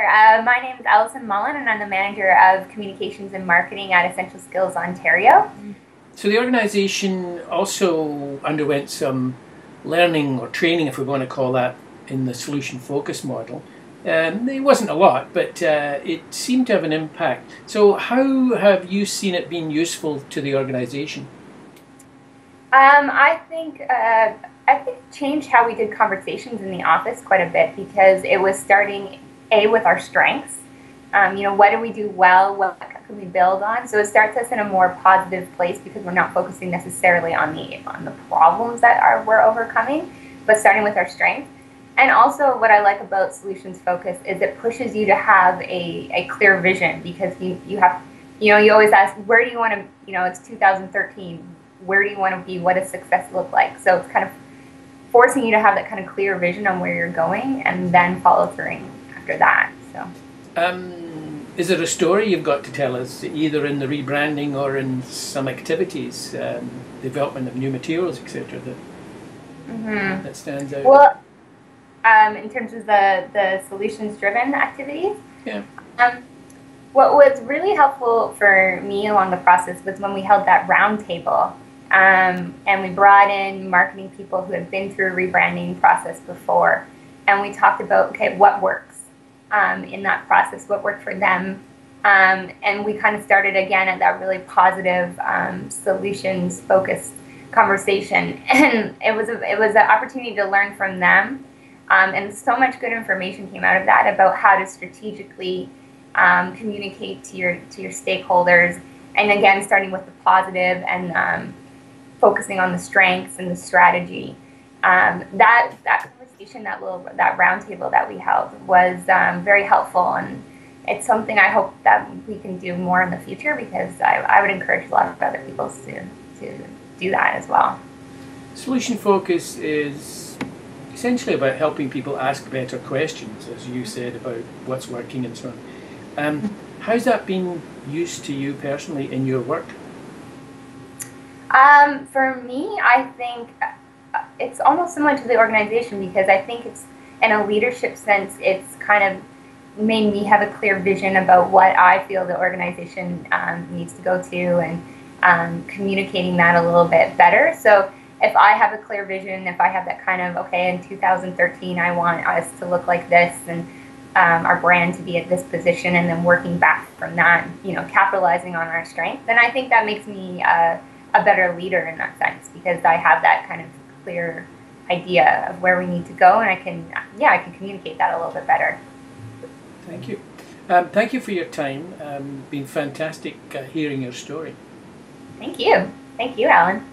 My name is Allison Mullin, and I'm the manager of communications and marketing at Essential Skills Ontario. So the organisation also underwent some learning or training, if we want to call that, in the solution focus model. It wasn't a lot, but it seemed to have an impact. So how have you seen it being useful to the organisation? I think it changed how we did conversations in the office quite a bit because it was starting with our strengths. What do we do well? What can we build on? So it starts us in a more positive place because we're not focusing necessarily on the problems that we're overcoming, but starting with our strengths. And also, what I like about solutions focus is it pushes you to have a clear vision because you have, you always ask, where do you want to, it's 2013, where do you want to be? What does success look like? So it's kind of forcing you to have that kind of clear vision on where you're going and then follow through after that. So. Is there a story you've got to tell us, either in the rebranding or in some activities, development of new materials, etc., that stands out? Well, in terms of the solutions-driven activities, yeah. What was really helpful for me along the process was when we held that round table, and we brought in marketing people who had been through a rebranding process before, and we talked about, okay, what works in that process, what worked for them, and we kind of started again at that really positive solutions-focused conversation, and it was an opportunity to learn from them. And so much good information came out of that about how to strategically communicate to your stakeholders, and again, starting with the positive and focusing on the strengths and the strategy. That conversation, that round table that we held was very helpful, and it's something I hope that we can do more in the future because I would encourage a lot of other people to do that as well. Solution focus is essentially about helping people ask better questions, as you said, about what's working and so on. How's that been used to you personally in your work? For me, I think it's almost similar to the organization because I think it's, in a leadership sense, it's kind of made me have a clear vision about what I feel the organization needs to go to, and communicating that a little bit better. So if I have a clear vision, if I have that kind of, okay, in 2013, I want us to look like this, and our brand to be at this position, and then working back from that, capitalizing on our strength, then I think that makes me a better leader in that sense because I have that kind of clear idea of where we need to go, and I can communicate that a little bit better. Thank you. Thank you for your time. Been fantastic hearing your story. Thank you. Thank you, Alan.